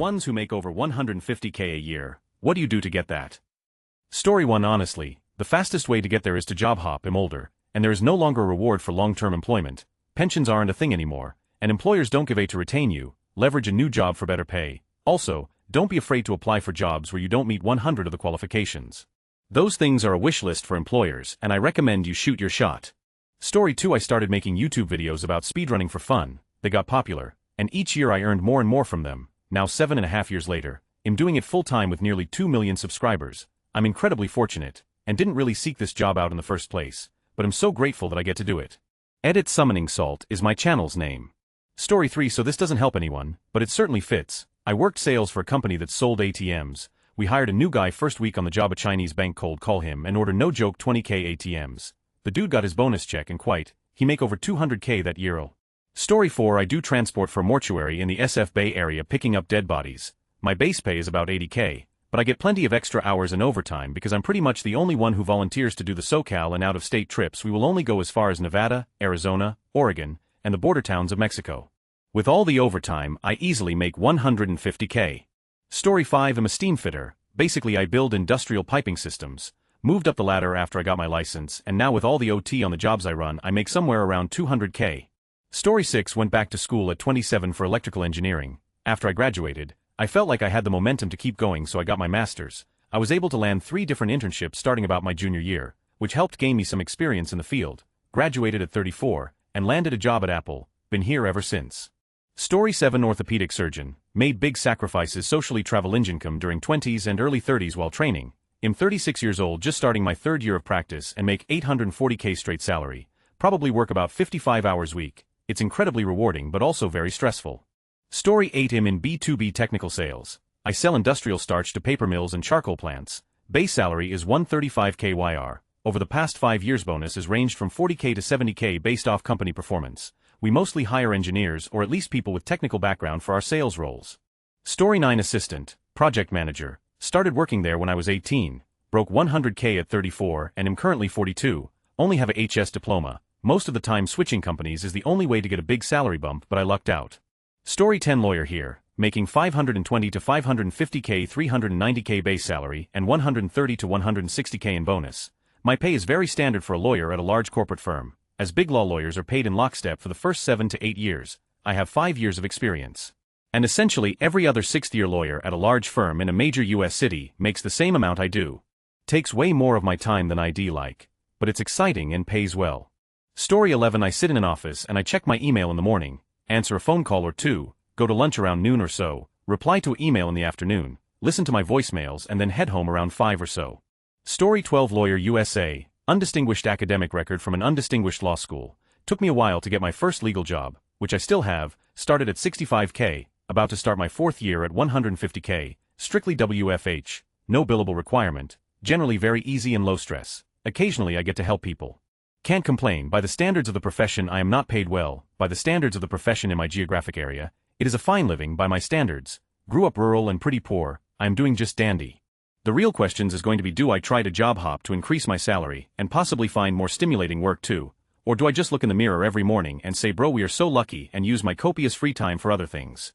ones who make over 150K a year. What do you do to get that? Story 1. Honestly, the fastest way to get there is to job hop. I'm older, and there is no longer a reward for long-term employment. Pensions aren't a thing anymore, and employers don't give a to retain you. Leverage a new job for better pay. Also, don't be afraid to apply for jobs where you don't meet 100 of the qualifications. Those things are a wish list for employers, and I recommend you shoot your shot. Story 2. I started making YouTube videos about speedrunning for fun. They got popular, and each year I earned more and more from them. Now 7.5 years later, I'm doing it full-time with nearly 2 million subscribers. I'm incredibly fortunate, and didn't really seek this job out in the first place, but I'm so grateful that I get to do it. Edit Summoning Salt is my channel's name. Story 3. So this doesn't help anyone, but it certainly fits. I worked sales for a company that sold ATMs. We hired a new guy first week on the job. A Chinese bank cold call him and order no joke 20K ATMs. The dude got his bonus check and he make over 200K that year. Story 4. I do transport for a mortuary in the SF Bay area picking up dead bodies. My base pay is about 80K, but I get plenty of extra hours and overtime because I'm pretty much the only one who volunteers to do the SoCal and out-of-state trips. We will only go as far as Nevada, Arizona, Oregon, and the border towns of Mexico. With all the overtime, I easily make 150K. Story 5. I'm a steam fitter. Basically I build industrial piping systems. Moved up the ladder after I got my license, and now with all the OT on the jobs I run, I make somewhere around 200K. Story 6. Went back to school at 27 for electrical engineering. After I graduated, I felt like I had the momentum to keep going, so I got my master's. I was able to land 3 different internships starting about my junior year, which helped gain me some experience in the field. Graduated at 34, and landed a job at Apple. Been here ever since. Story 7. Orthopedic surgeon. Made big sacrifices socially. Travel income during 20s and early 30s while training. I'm 36 years old, just starting my 3rd year of practice, and make 840K straight salary. Probably work about 55 hours a week. It's incredibly rewarding but also very stressful. Story 8. I'm in B2B technical sales. I sell industrial starch to paper mills and charcoal plants. Base salary is 135K YR. Over the past 5 years bonus has ranged from 40K to 70K based off company performance. We mostly hire engineers or at least people with technical background for our sales roles. Story 9. Assistant, project manager. Started working there when I was 18. Broke 100K at 34 and am currently 42. Only have a HS diploma. Most of the time switching companies is the only way to get a big salary bump, but I lucked out. Story 10. Lawyer here. Making 520 to 550K, 390K base salary and 130 to 160K in bonus. My pay is very standard for a lawyer at a large corporate firm, as big law lawyers are paid in lockstep for the first 7 to 8 years. I have 5 years of experience. And essentially every other 6th-year lawyer at a large firm in a major US city makes the same amount I do. Takes way more of my time than I'd like, but it's exciting and pays well. Story 11. I sit in an office and I check my email in the morning, answer a phone call or 2, go to lunch around noon or so, reply to an email in the afternoon, listen to my voicemails and then head home around 5 or so. Story 12. Lawyer USA. Undistinguished academic record from an undistinguished law school. Took me a while to get my first legal job, which I still have. Started at 65K, about to start my 4th year at 150K, strictly WFH, no billable requirement, generally very easy and low stress. Occasionally I get to help people. Can't complain. By the standards of the profession I am not paid well. By the standards of the profession in my geographic area, it is a fine living by my standards. Grew up rural and pretty poor, I am doing just dandy. The real questions is going to be, do I try to job hop to increase my salary and possibly find more stimulating work too? Or do I just look in the mirror every morning and say, bro, we are so lucky, and use my copious free time for other things?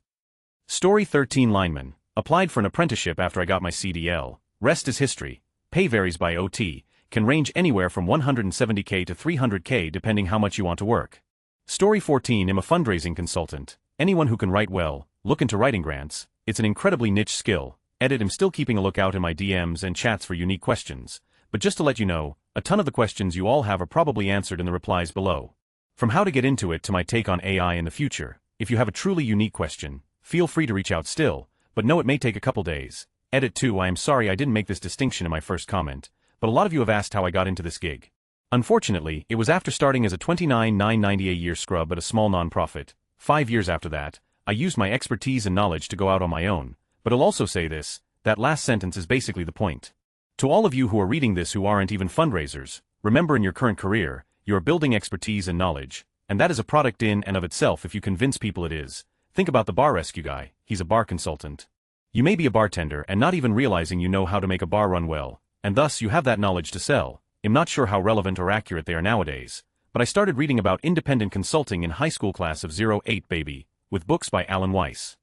Story 13. Lineman. Applied for an apprenticeship after I got my CDL. Rest is history. Pay varies by OT, can range anywhere from 170K to 300K depending how much you want to work. Story 14. I'm a fundraising consultant. Anyone who can write well, look into writing grants. It's an incredibly niche skill. Edit. I'm still keeping a lookout in my DMs and chats for unique questions, but just to let you know, a ton of the questions you all have are probably answered in the replies below. From how to get into it to my take on AI in the future. If you have a truly unique question, feel free to reach out still, but know it may take a couple days. Edit 2. I am sorry I didn't make this distinction in my first comment, but a lot of you have asked how I got into this gig. Unfortunately, it was after starting as a $29,990 a year scrub at a small nonprofit. 5 years after that, I used my expertise and knowledge to go out on my own. But I'll also say this, that last sentence is basically the point. To all of you who are reading this who aren't even fundraisers, remember in your current career, you are building expertise and knowledge, and that is a product in and of itself if you convince people it is. Think about the bar rescue guy, he's a bar consultant. You may be a bartender and not even realizing you know how to make a bar run well, and thus you have that knowledge to sell. I'm not sure how relevant or accurate they are nowadays, but I started reading about independent consulting in high school class of 08 baby, with books by Alan Weiss.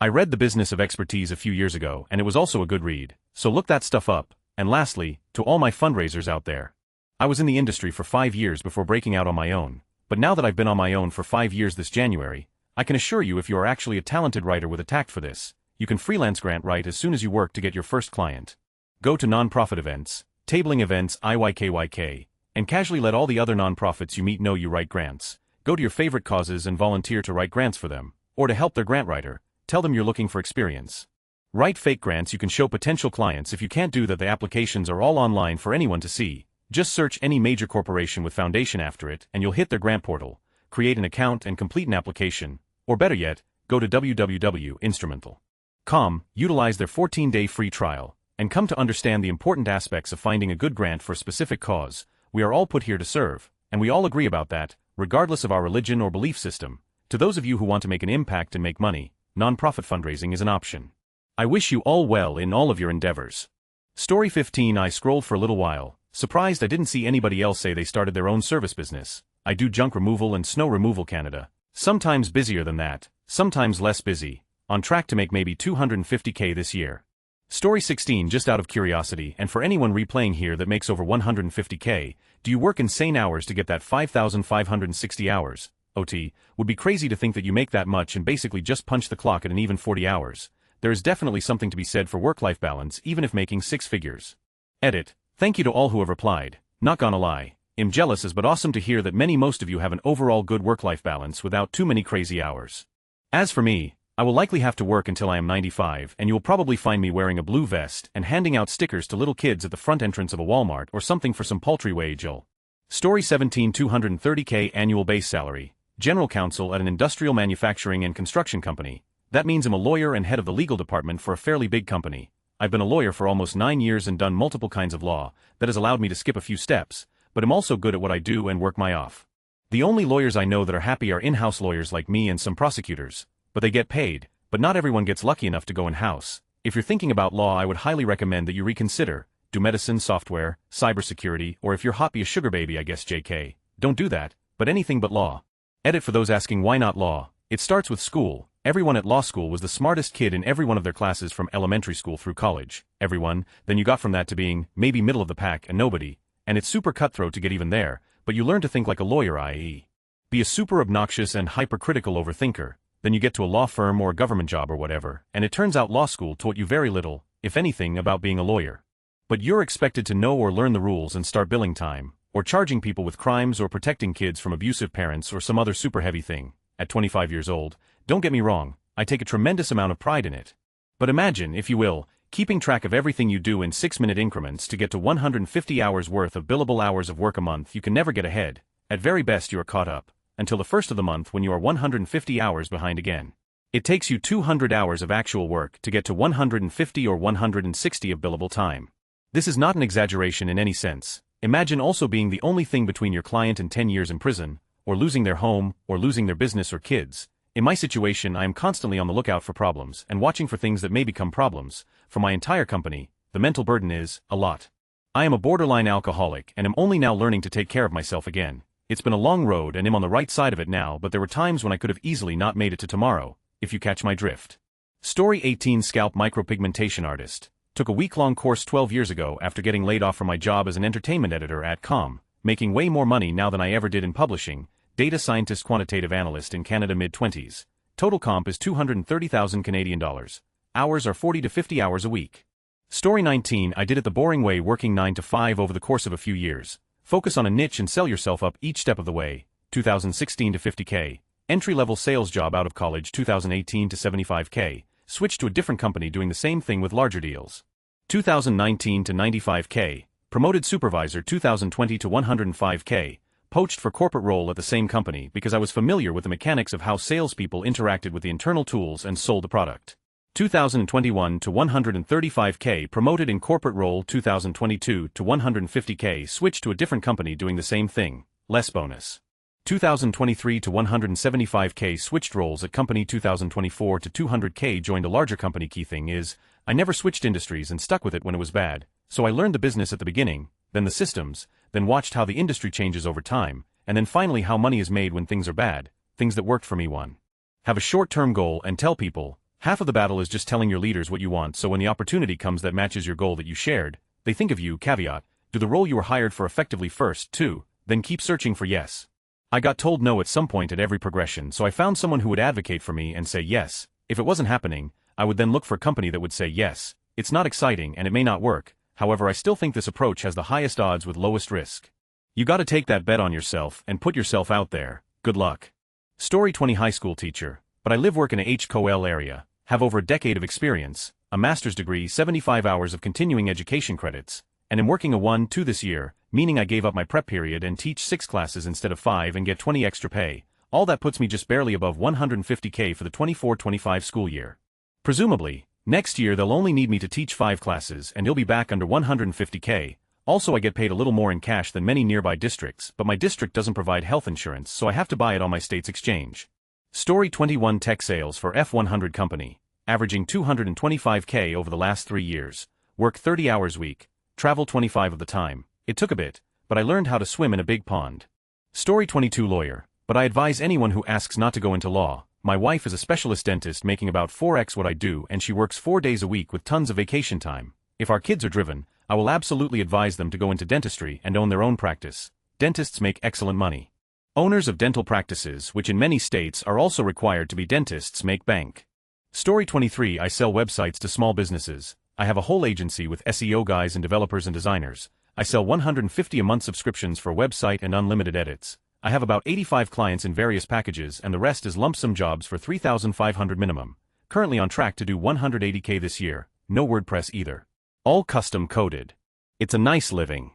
I read The Business of Expertise a few years ago and it was also a good read, so look that stuff up. And lastly, to all my fundraisers out there. I was in the industry for 5 years before breaking out on my own, but now that I've been on my own for 5 years this January, I can assure you if you are actually a talented writer with a tact for this, you can freelance grant write as soon as you work to get your first client. Go to nonprofit events, tabling events IYKYK, and casually let all the other nonprofits you meet know you write grants. Go to your favorite causes and volunteer to write grants for them, or to help their grant writer, tell them you're looking for experience. Write fake grants you can show potential clients. If you can't do that, the applications are all online for anyone to see. Just search any major corporation with foundation after it and you'll hit their grant portal, create an account and complete an application, or better yet, go to www.instrumental.com, utilize their 14-day free trial, and come to understand the important aspects of finding a good grant for a specific cause. We are all put here to serve, and we all agree about that, regardless of our religion or belief system. To those of you who want to make an impact and make money, nonprofit fundraising is an option. I wish you all well in all of your endeavors. Story 15. I scrolled for a little while, surprised I didn't see anybody else say they started their own service business. I do junk removal and snow removal Canada. Sometimes busier than that, sometimes less busy, on track to make maybe $250K this year. Story 16. Just out of curiosity, and for anyone replaying here that makes over $150K, do you work insane hours to get that 5,560 hours? OT, would be crazy to think that you make that much and basically just punch the clock at an even 40 hours. There is definitely something to be said for work-life balance even if making 6 figures. Edit. Thank you to all who have replied. Not gonna lie, I'm jealous but awesome to hear that most of you have an overall good work-life balance without too many crazy hours. As for me, I will likely have to work until I am 95 and you will probably find me wearing a blue vest and handing out stickers to little kids at the front entrance of a Walmart or something for some paltry wage. Story 17. $230K annual base salary, general counsel at an industrial manufacturing and construction company. That means I'm a lawyer and head of the legal department for a fairly big company. I've been a lawyer for almost 9 years and done multiple kinds of law. That has allowed me to skip a few steps, but I'm also good at what I do and work my off. The only lawyers I know that are happy are in-house lawyers like me and some prosecutors, but they get paid, but not everyone gets lucky enough to go in-house. If you're thinking about law, I would highly recommend that you reconsider. Do medicine, software, cybersecurity, or if you're hot, be a sugar baby, I guess. JK. Don't do that, but anything but law. Edit. For those asking why not law, it starts with school. Everyone at law school was the smartest kid in every one of their classes from elementary school through college. Everyone, then you got from that to being, maybe middle of the pack and nobody, and it's super cutthroat to get even there, but you learn to think like a lawyer, i.e. be a super obnoxious and hypercritical overthinker. Then you get to a law firm or a government job or whatever, and it turns out law school taught you very little, if anything, about being a lawyer. But you're expected to know or learn the rules and start billing time, or charging people with crimes or protecting kids from abusive parents or some other super heavy thing. At 25 years old, don't get me wrong, I take a tremendous amount of pride in it. But imagine, if you will, keeping track of everything you do in 6-minute increments to get to 150 hours worth of billable hours of work a month. You can never get ahead. At very best you are caught up, until the first of the month when you are 150 hours behind again. It takes you 200 hours of actual work to get to 150 or 160 of billable time. This is not an exaggeration in any sense. Imagine also being the only thing between your client and 10 years in prison, or losing their home, or losing their business or kids. In my situation, I am constantly on the lookout for problems and watching for things that may become problems. For my entire company, the mental burden is a lot. I am a borderline alcoholic and am only now learning to take care of myself again. It's been a long road and I'm on the right side of it now, but there were times when I could have easily not made it to tomorrow, if you catch my drift. Story 18. Scalp micropigmentation artist. Took a week-long course 12 years ago after getting laid off from my job as an entertainment editor at Com, making way more money now than I ever did in publishing. Data scientist, quantitative analyst in Canada, mid-20s. Total comp is 230,000 Canadian dollars. Hours are 40 to 50 hours a week. Story 19. I did it the boring way, working 9 to 5 over the course of a few years. Focus on a niche and sell yourself up each step of the way. 2016 to 50K. Entry-level sales job out of college. 2018 to 75K. Switched to a different company doing the same thing with larger deals. 2019 to 95K. Promoted supervisor. 2020 to 105K. Poached for corporate role at the same company because I was familiar with the mechanics of how salespeople interacted with the internal tools and sold the product. 2021 to 135K. Promoted in corporate role. 2022 to 150K. Switched to a different company doing the same thing, less bonus. 2023 to 175K. Switched roles at company. 2024 to 200K. Joined a larger company. Key thing is, I never switched industries and stuck with it when it was bad, so I learned the business at the beginning, then the systems, then watched how the industry changes over time, and then finally how money is made when things are bad. Things that worked for me. 1. Have a short-term goal and tell people Half of the battle is just telling your leaders what you want, so when the opportunity comes that matches your goal that you shared, they think of you. Caveat: do the role you were hired for effectively first, too, then keep searching for yes. I got told no at some point at every progression, so I found someone who would advocate for me and say yes. If it wasn't happening, I would then look for a company that would say yes. It's not exciting and it may not work, however I still think this approach has the highest odds with lowest risk. You gotta take that bet on yourself and put yourself out there. Good luck. Story 20 High school teacher, but I work in a HCOL area, have over a decade of experience, a master's degree, 75 hours of continuing education credits, and am working a 1-2 this year, meaning I gave up my prep period and teach 6 classes instead of 5 and get 20 extra pay. All that puts me just barely above $150K for the 24-25 school year. Presumably, next year they'll only need me to teach 5 classes and it'll be back under $150K. Also I get paid a little more in cash than many nearby districts, but my district doesn't provide health insurance, so I have to buy it on my state's exchange. Story 21 Tech sales for F100 company, averaging $225K over the last 3 years, work 30 hours a week, travel 25 of the time. It took a bit, but I learned how to swim in a big pond. Story 22 Lawyer, but I advise anyone who asks not to go into law. My wife is a specialist dentist making about 4x what I do, and she works 4 days a week with tons of vacation time. If our kids are driven, I will absolutely advise them to go into dentistry and own their own practice. Dentists make excellent money. Owners of dental practices, which in many states are also required to be dentists, make bank. Story 23 I sell websites to small businesses. I have a whole agency with SEO guys and developers and designers. I sell $150 a month subscriptions for a website and unlimited edits. I have about 85 clients in various packages and the rest is lump sum jobs for $3,500 minimum. Currently on track to do $180K this year, no WordPress either. All custom coded. It's a nice living.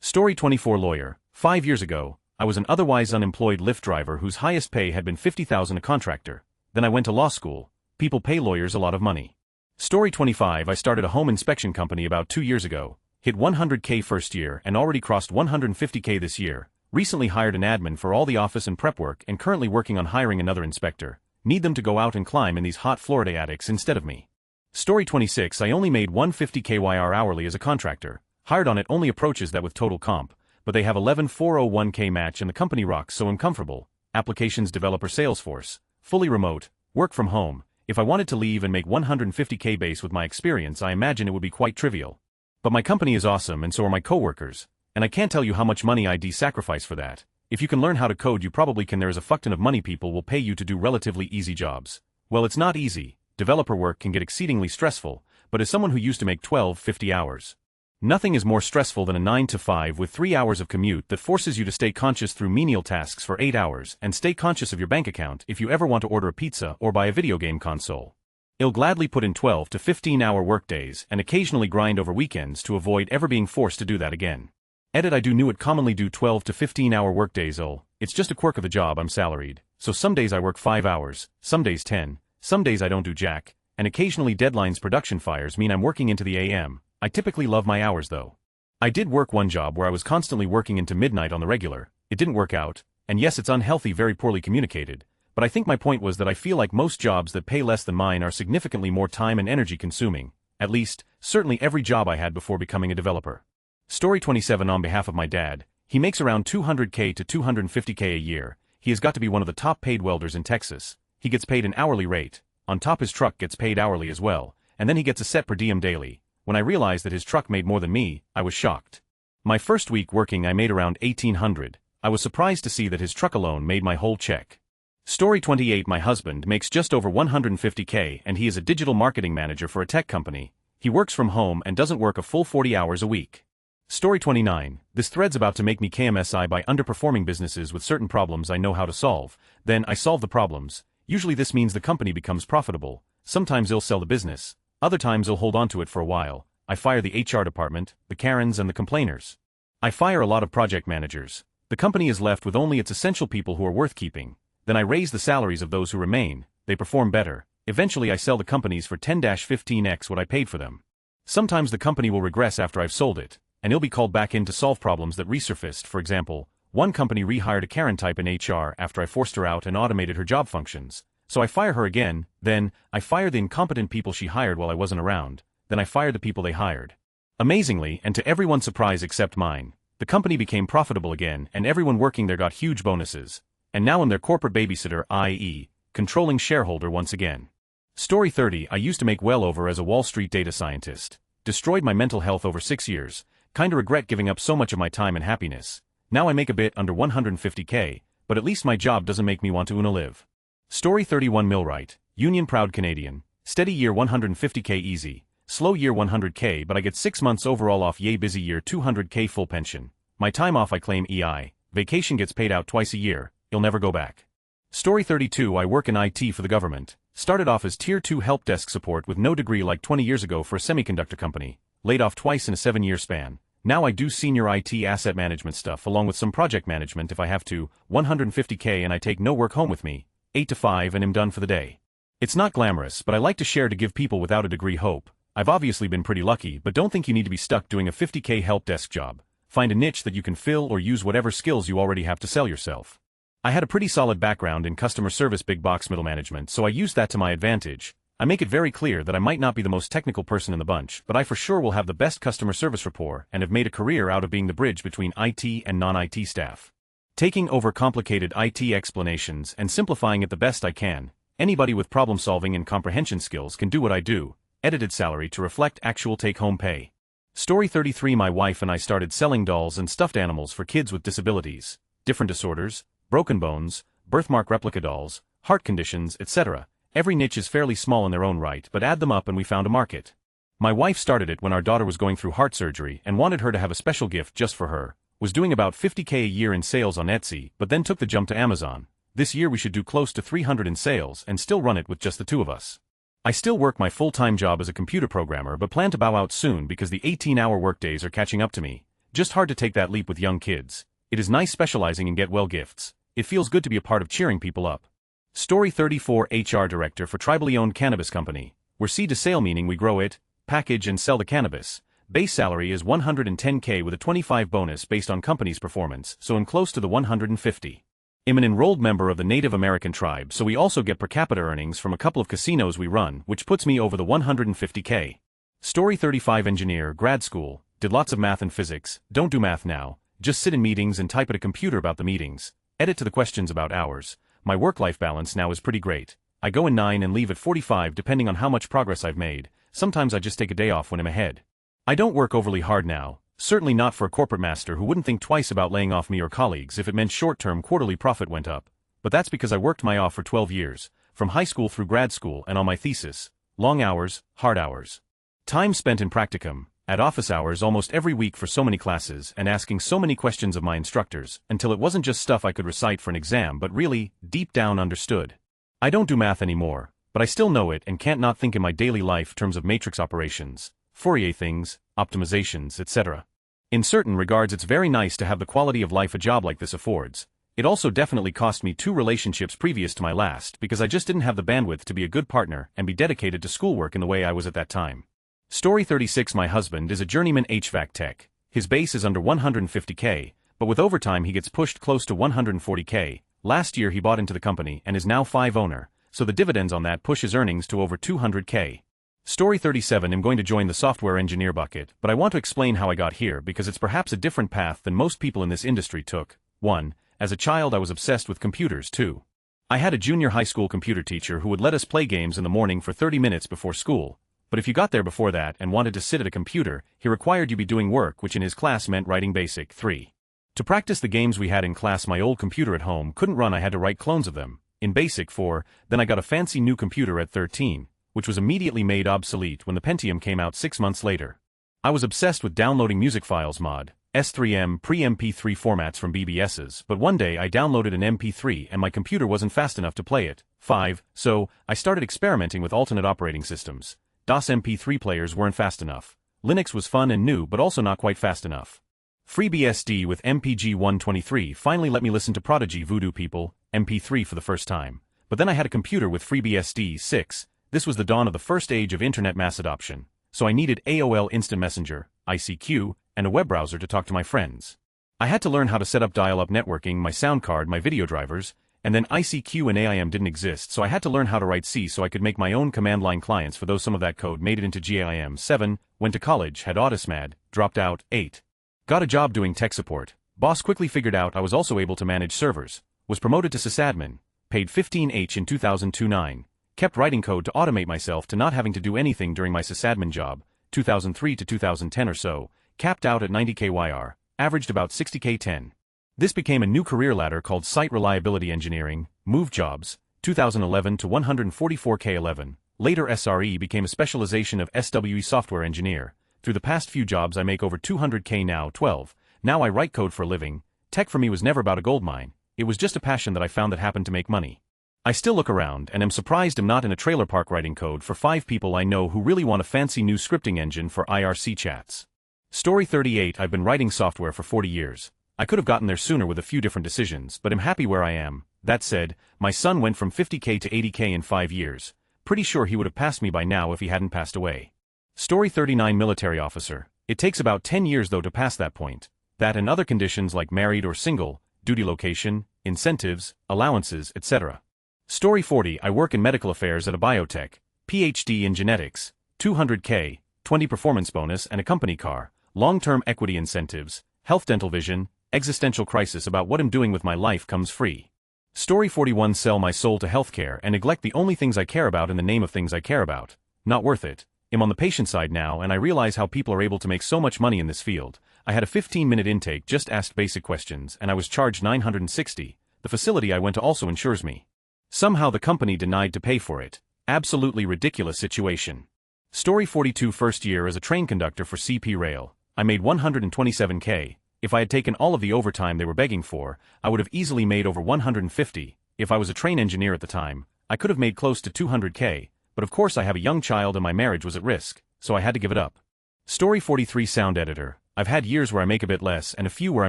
Story 24 Lawyer, 5 years ago, I was an otherwise unemployed Lyft driver whose highest pay had been $50,000 a contractor. Then I went to law school. People pay lawyers a lot of money. Story 25 I started a home inspection company about 2 years ago. Hit $100K first year and already crossed $150K this year. Recently hired an admin for all the office and prep work and currently working on hiring another inspector. Need them to go out and climb in these hot Florida attics instead of me. Story 26 I only made $150K hourly as a contractor. Hired on it only approaches that with total comp, but they have 11,401K match and the company rocks, so I'm comfortable. Applications developer Salesforce. Fully remote. Work from home. If I wanted to leave and make $150K base with my experience, I imagine it would be quite trivial. But my company is awesome and so are my coworkers, and I can't tell you how much money I'd sacrifice for that. If you can learn how to code, you probably can. There is a fuckton of money people will pay you to do relatively easy jobs. Well, it's not easy. Developer work can get exceedingly stressful, but as someone who used to make 50 hours, nothing is more stressful than a 9 to 5 with 3 hours of commute that forces you to stay conscious through menial tasks for 8 hours and stay conscious of your bank account if you ever want to order a pizza or buy a video game console. I'll gladly put in 12 to 15-hour workdays and occasionally grind over weekends to avoid ever being forced to do that again. Edit I do knew it commonly do 12 to 15-hour workdays. It's just a quirk of the job. I'm salaried, so some days I work 5 hours, some days 10, some days I don't do jack, and occasionally deadlines production fires mean I'm working into the AM. I typically love my hours though. I did work one job where I was constantly working into midnight on the regular. It didn't work out, and yes, it's unhealthy, very poorly communicated. But I think my point was that I feel like most jobs that pay less than mine are significantly more time and energy consuming. At least, certainly every job I had before becoming a developer. Story 27 on behalf of my dad. He makes around $200K to $250K a year. He has got to be one of the top paid welders in Texas. He gets paid an hourly rate. On top his truck gets paid hourly as well, and then he gets a set per diem daily. When I realized that his truck made more than me, I was shocked. My first week working I made around $1,800. I was surprised to see that his truck alone made my whole check. Story 28 My husband makes just over $150K and he is a digital marketing manager for a tech company. He works from home and doesn't work a full 40 hours a week. Story 29 This thread's about to make me KMSI by underperforming businesses with certain problems I know how to solve. Then I solve the problems. Usually this means the company becomes profitable. Sometimes they'll sell the business. Other times they'll hold on to it for a while. I fire the HR department, the Karens and the complainers. I fire a lot of project managers. The company is left with only its essential people who are worth keeping. Then I raise the salaries of those who remain. They perform better. Eventually I sell the companies for 10-15x what I paid for them. Sometimes the company will regress after I've sold it, and it'll be called back in to solve problems that resurfaced. For example, one company rehired a Karen type in HR after I forced her out and automated her job functions. So I fire her again, then I fire the incompetent people she hired while I wasn't around, then I fire the people they hired. Amazingly, and to everyone's surprise except mine, the company became profitable again and everyone working there got huge bonuses. And now I'm their corporate babysitter, i.e., controlling shareholder once again. Story 30. I used to make well over as a Wall Street data scientist. Destroyed my mental health over 6 years. Kinda regret giving up so much of my time and happiness. Now I make a bit under 150K, but at least my job doesn't make me want to live. Story 31. Millwright. Union proud Canadian. Steady year 150K easy. Slow year 100K, but I get 6 months overall off. Yay busy year 200K full pension. My time off I claim EI. Vacation gets paid out twice a year. You'll never go back. Story 32. I work in IT for the government. Started off as Tier 2 help desk support with no degree like 20 years ago for a semiconductor company. Laid off twice in a 7-year span. Now I do senior IT asset management stuff along with some project management if I have to. 150K and I take no work home with me. 8 to 5 and am done for the day. It's not glamorous, but I like to share to give people without a degree hope. I've obviously been pretty lucky, but don't think you need to be stuck doing a 50K help desk job. Find a niche that you can fill or use whatever skills you already have to sell yourself. I had a pretty solid background in customer service big box middle management, so I used that to my advantage. I make it very clear that I might not be the most technical person in the bunch, but I for sure will have the best customer service rapport and have made a career out of being the bridge between IT and non-IT staff. Taking over complicated IT explanations and simplifying it the best I can. Anybody with problem-solving and comprehension skills can do what I do. Edited salary to reflect actual take-home pay. Story 33. My wife and I started selling dolls and stuffed animals for kids with disabilities, different disorders, broken bones, birthmark replica dolls, heart conditions, etc. Every niche is fairly small in their own right, but add them up and we found a market. My wife started it when our daughter was going through heart surgery and wanted her to have a special gift just for her. Was doing about 50K a year in sales on Etsy, but then took the jump to Amazon. This year we should do close to 300 in sales and still run it with just the two of us. I still work my full-time job as a computer programmer but plan to bow out soon because the 18-hour workdays are catching up to me. Just hard to take that leap with young kids. It is nice specializing in get-well gifts. It feels good to be a part of cheering people up. Story 34. HR director for tribally owned cannabis company. We're seed to sale meaning we grow it, package and sell the cannabis. Base salary is 110K with a 25 bonus based on company's performance, so I'm close to the 150. I'm an enrolled member of the Native American tribe, so we also get per capita earnings from a couple of casinos we run, which puts me over the 150K. Story 35. Engineer, grad school, did lots of math and physics, don't do math now, just sit in meetings and type at a computer about the meetings. Edit to the questions about hours. My work-life balance now is pretty great. I go in 9 and leave at 45 depending on how much progress I've made. Sometimes I just take a day off when I'm ahead. I don't work overly hard now, certainly not for a corporate master who wouldn't think twice about laying off me or colleagues if it meant short-term quarterly profit went up. But that's because I worked my off for 12 years, from high school through grad school and on my thesis. Long hours, hard hours. Time spent in practicum, at office hours almost every week for so many classes and asking so many questions of my instructors, until it wasn't just stuff I could recite for an exam but really, deep down understood. I don't do math anymore, but I still know it and can't not think in my daily life terms of matrix operations, Fourier things, optimizations, etc. In certain regards it's very nice to have the quality of life a job like this affords. It also definitely cost me 2 relationships previous to my last because I just didn't have the bandwidth to be a good partner and be dedicated to schoolwork in the way I was at that time. Story 36. My husband is a journeyman HVAC tech. His base is under 150K, but with overtime he gets pushed close to 140K. Last year he bought into the company and is now 5 owner, so the dividends on that push his earnings to over 200K. Story 37. I'm going to join the software engineer bucket, but I want to explain how I got here because it's perhaps a different path than most people in this industry took. 1. As a child I was obsessed with computers. 2. I had a junior high school computer teacher who would let us play games in the morning for 30 minutes before school. But if you got there before that and wanted to sit at a computer, he required you be doing work which in his class meant writing BASIC. 3. To practice the games we had in class my old computer at home couldn't run. I had to write clones of them in BASIC. 4. Then I got a fancy new computer at 13, which was immediately made obsolete when the Pentium came out 6 months later. I was obsessed with downloading music files mod, S3M pre-MP3 formats from BBSs, but one day I downloaded an MP3 and my computer wasn't fast enough to play it. 5. So, I started experimenting with alternate operating systems. DOS MP3 players weren't fast enough. Linux was fun and new but also not quite fast enough. FreeBSD with MPG 123 finally let me listen to Prodigy Voodoo People, MP3 for the first time. But then I had a computer with FreeBSD 6. This was the dawn of the first age of internet mass adoption. So I needed AOL Instant Messenger, ICQ, and a web browser to talk to my friends. I had to learn how to set up dial-up networking, my sound card, my video drivers, and then ICQ and AIM didn't exist, so I had to learn how to write C so I could make my own command line clients for those some of that code made it into GAIM. 7. Went to college, had autismad, dropped out. 8. Got a job doing tech support. Boss quickly figured out I was also able to manage servers. Was promoted to sysadmin. Paid 15H in 2002. 9. kept writing code to automate myself to not having to do anything during my sysadmin job, 2003 to 2010 or so, capped out at 90k YR, averaged about 60k 10. This became a new career ladder called Site Reliability Engineering, Move Jobs, 2011 to 144k 11. Later SRE became a specialization of SWE Software Engineer. Through the past few jobs I make over 200k now 12. Now I write code for a living. Tech for me was never about a goldmine. It was just a passion that I found that happened to make money. I still look around and am surprised I'm not in a trailer park writing code for 5 people I know who really want a fancy new scripting engine for IRC chats. Story 38. I've been writing software for 40 years. I could have gotten there sooner with a few different decisions, but I'm happy where I am. That said, my son went from 50k to 80k in 5 years. Pretty sure he would have passed me by now if he hadn't passed away. Story 39. Military officer. It takes about 10 years though to pass that point. That and other conditions like married or single, duty location, incentives, allowances, etc. Story 40. I work in medical affairs at a biotech, PhD in genetics, 200k, 20 performance bonus and a company car, long-term equity incentives, health dental vision, existential crisis about what I'm doing with my life comes free. Story 41. Sell my soul to healthcare and neglect the only things I care about in the name of things I care about. Not worth it. I'm on the patient side now and I realize how people are able to make so much money in this field. I had a 15-minute intake, just asked basic questions and I was charged $960. The facility I went to also insures me. Somehow the company denied to pay for it. Absolutely ridiculous situation. Story 42. First year as a train conductor for CP Rail. I made 127k. If I had taken all of the overtime they were begging for, I would have easily made over 150. If I was a train engineer at the time, I could have made close to 200k, but of course I have a young child and my marriage was at risk, so I had to give it up. Story 43. Sound editor. I've had years where I make a bit less and a few where I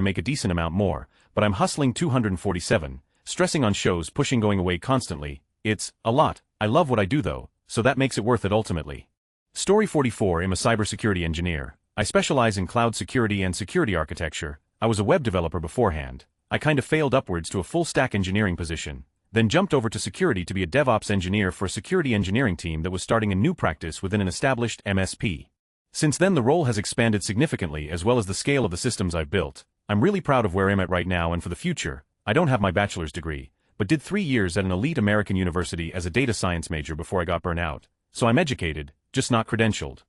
make a decent amount more, but I'm hustling 247, stressing on shows, pushing, going away constantly. It's a lot. I love what I do though, so that makes it worth it ultimately. Story 44. I'm a cybersecurity engineer. I specialize in cloud security and security architecture. I was a web developer beforehand. I kind of failed upwards to a full-stack engineering position, then jumped over to security to be a DevOps engineer for a security engineering team that was starting a new practice within an established MSP. Since then the role has expanded significantly as well as the scale of the systems I've built. I'm really proud of where I'm at right now and for the future. I don't have my bachelor's degree, but did 3 years at an elite American university as a data science major before I got burnt out. So I'm educated, just not credentialed.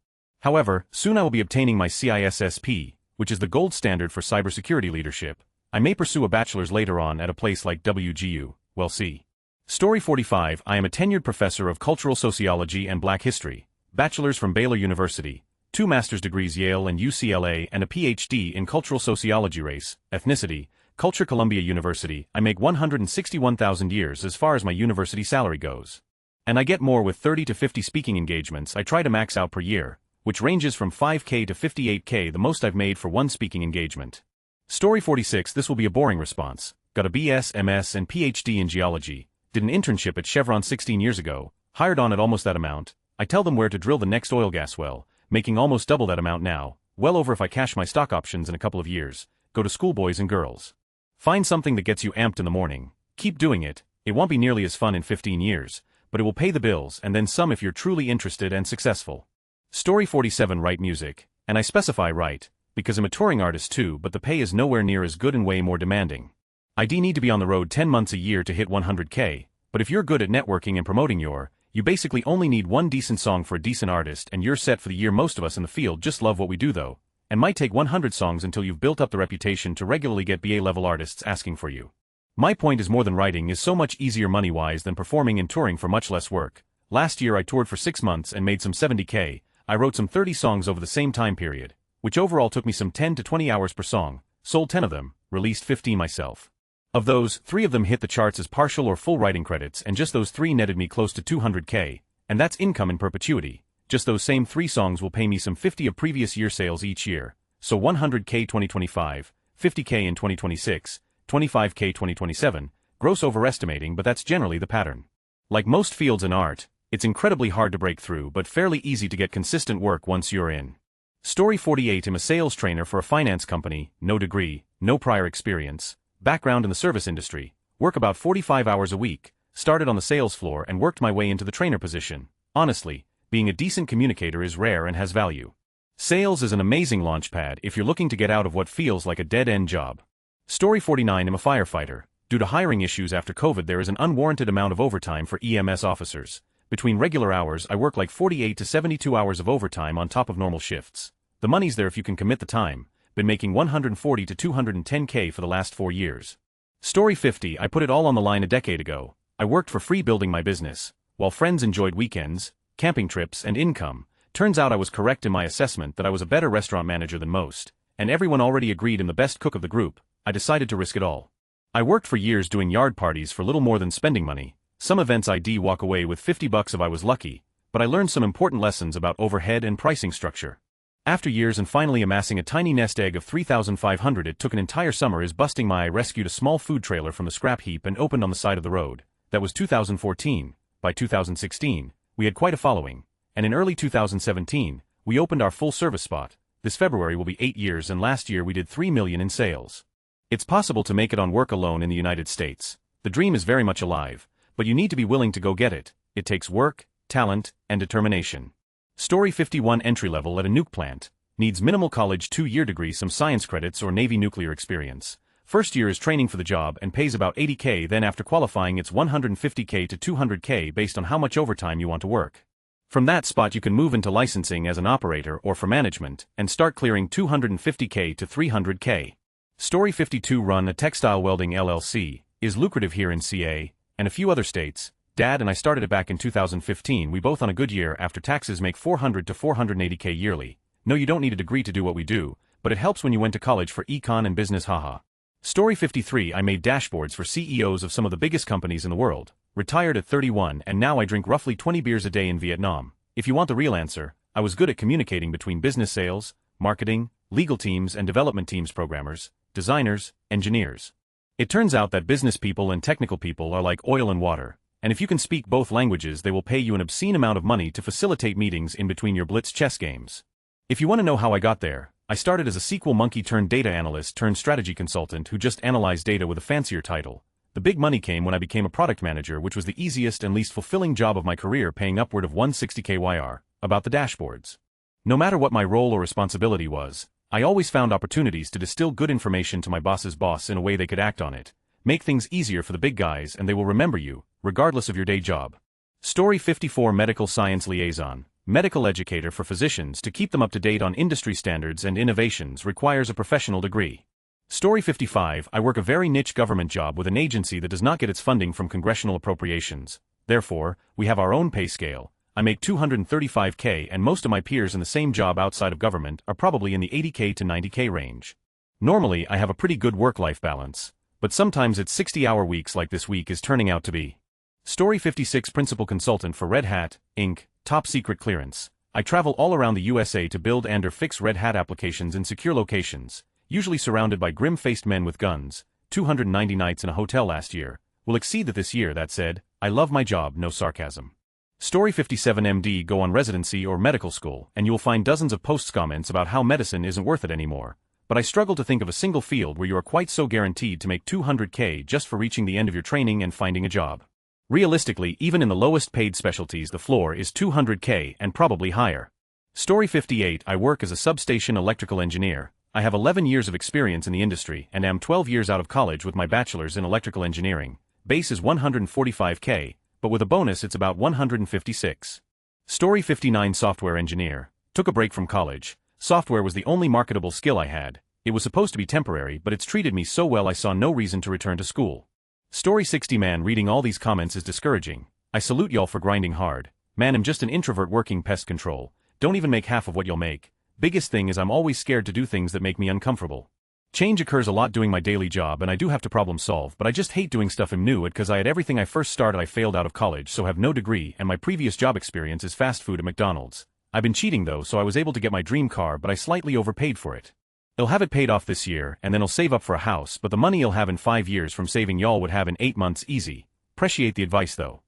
However, soon I will be obtaining my CISSP, which is the gold standard for cybersecurity leadership. I may pursue a bachelor's later on at a place like WGU, we'll see. Story 45. I am a tenured professor of cultural sociology and black history, bachelor's from Baylor University, 2 master's degrees Yale and UCLA and a PhD in cultural sociology, race, ethnicity, culture, Columbia University. I make 161,000 years as far as my university salary goes. And I get more with 30 to 50 speaking engagements I try to max out per year, which ranges from 5k to 58k, the most I've made for one speaking engagement. Story 46. This will be a boring response. Got a BS, MS and PhD in geology, did an internship at Chevron 16 years ago, hired on at almost that amount. I tell them where to drill the next oil gas well, making almost double that amount now, well over if I cash my stock options in a couple of years. Go to school, boys and girls. Find something that gets you amped in the morning. Keep doing it. It won't be nearly as fun in 15 years, but it will pay the bills and then some if you're truly interested and successful. Story 47. Write music. And I specify write, because I'm a touring artist too, but the pay is nowhere near as good and way more demanding. I need to be on the road 10 months a year to hit 100k, but if you're good at networking and promoting you basically only need one decent song for a decent artist and you're set for the year. Most of us in the field just love what we do though, and might take 100 songs until you've built up the reputation to regularly get BA-level artists asking for you. My point is more than writing is so much easier money-wise than performing and touring for much less work. Last year I toured for 6 months and made some 70k. I wrote some 30 songs over the same time period, which overall took me some 10 to 20 hours per song, sold 10 of them, released 15 myself. Of those, 3 of them hit the charts as partial or full writing credits, and just those 3 netted me close to 200k, and that's income in perpetuity. Just those same 3 songs will pay me some 50 of previous year sales each year, so 100k 2025, 50k in 2026, 25k 2027, gross overestimating, but that's generally the pattern. Like most fields in art, it's incredibly hard to break through but fairly easy to get consistent work once you're in. Story 48. I'm a sales trainer for a finance company, no degree, no prior experience, background in the service industry, work about 45 hours a week, started on the sales floor and worked my way into the trainer position. Honestly, being a decent communicator is rare and has value. Sales is an amazing launchpad if you're looking to get out of what feels like a dead-end job. Story 49. I'm a firefighter. Due to hiring issues after COVID, there is an unwarranted amount of overtime for EMS officers. Between regular hours I work like 48 to 72 hours of overtime on top of normal shifts. The money's there if you can commit the time. Been making 140 to 210K for the last 4 years. Story 50. I put it all on the line a decade ago. I worked for free building my business, while friends enjoyed weekends, camping trips and income. Turns out I was correct in my assessment that I was a better restaurant manager than most, and everyone already agreed I'm the best cook of the group. I decided to risk it all. I worked for years doing yard parties for little more than spending money. Some events I'd walk away with $50 if I was lucky, but I learned some important lessons about overhead and pricing structure. After years and finally amassing a tiny nest egg of 3,500, it took an entire summer. Is busting my I rescued a small food trailer from the scrap heap and opened on the side of the road. That was 2014. By 2016, we had quite a following, and in early 2017, we opened our full-service spot. This February will be 8 years, and last year we did $3 million in sales. It's possible to make it on work alone in the United States. The dream is very much alive, but you need to be willing to go get it. It takes work, talent, and determination. Story 51. Entry level at a nuke plant. Needs minimal college 2-year degree, some science credits or Navy nuclear experience. First year is training for the job and pays about $80K, then after qualifying it's $150K to $200K based on how much overtime you want to work. From that spot you can move into licensing as an operator or for management and start clearing $250K to $300K. Story 52. Run a textile welding LLC. Is lucrative here in CA and a few other states. Dad and I started it back in 2015. We both on a good year after taxes make $400 to $480K yearly. No, you don't need a degree to do what we do, but it helps when you went to college for econ and business, haha. Story 53. I made dashboards for CEOs of some of the biggest companies in the world. Retired at 31 and now I drink roughly 20 beers a day in Vietnam. If you want the real answer, I was good at communicating between business sales, marketing, legal teams and development teams, programmers, designers, engineers. It turns out that business people and technical people are like oil and water. And if you can speak both languages, they will pay you an obscene amount of money to facilitate meetings in between your blitz chess games. If you want to know how I got there, I started as a SQL monkey turned data analyst turned strategy consultant who just analyzed data with a fancier title. The big money came when I became a product manager, which was the easiest and least fulfilling job of my career, paying upward of $160K YR. About the dashboards. No matter what my role or responsibility was, I always found opportunities to distill good information to my boss's boss in a way they could act on it. Make things easier for the big guys and they will remember you, regardless of your day job. Story 54. Medical science liaison. Medical educator for physicians to keep them up to date on industry standards and innovations requires a professional degree. Story 55. I work a very niche government job with an agency that does not get its funding from congressional appropriations. Therefore, we have our own pay scale. I make $235K and most of my peers in the same job outside of government are probably in the $80K to $90K range. Normally I have a pretty good work-life balance, but sometimes it's 60-hour weeks like this week is turning out to be. Story 56. Principal consultant for Red Hat, Inc., top secret clearance. I travel all around the USA to build and or fix Red Hat applications in secure locations, usually surrounded by grim-faced men with guns. 290 nights in a hotel last year. Will exceed that this year. That said, I love my job, no sarcasm. Story 57. MD. Go on residency or medical school and you'll find dozens of posts comments about how medicine isn't worth it anymore. But I struggle to think of a single field where you are quite so guaranteed to make $200K just for reaching the end of your training and finding a job. Realistically, even in the lowest paid specialties the floor is $200K and probably higher. Story 58. I work as a substation electrical engineer. I have 11 years of experience in the industry and am 12 years out of college with my bachelor's in electrical engineering. Base is $145K, but with a bonus it's about $156. Story 59. Software engineer. Took a break from college. Software was the only marketable skill I had. It was supposed to be temporary, but it's treated me so well I saw no reason to return to school. Story 60. Man, reading all these comments is discouraging. I salute y'all for grinding hard. Man, I'm just an introvert working pest control. Don't even make half of what you'll make. Biggest thing is I'm always scared to do things that make me uncomfortable. Change occurs a lot doing my daily job and I do have to problem solve, but I just hate doing stuff I'm new at because I had everything I first started. I failed out of college, so have no degree, and my previous job experience is fast food at McDonald's. I've been cheating though, so I was able to get my dream car, but I slightly overpaid for it. I'll have it paid off this year and then I'll save up for a house, but the money I'll have in 5 years from saving y'all would have in 8 months easy. Appreciate the advice though.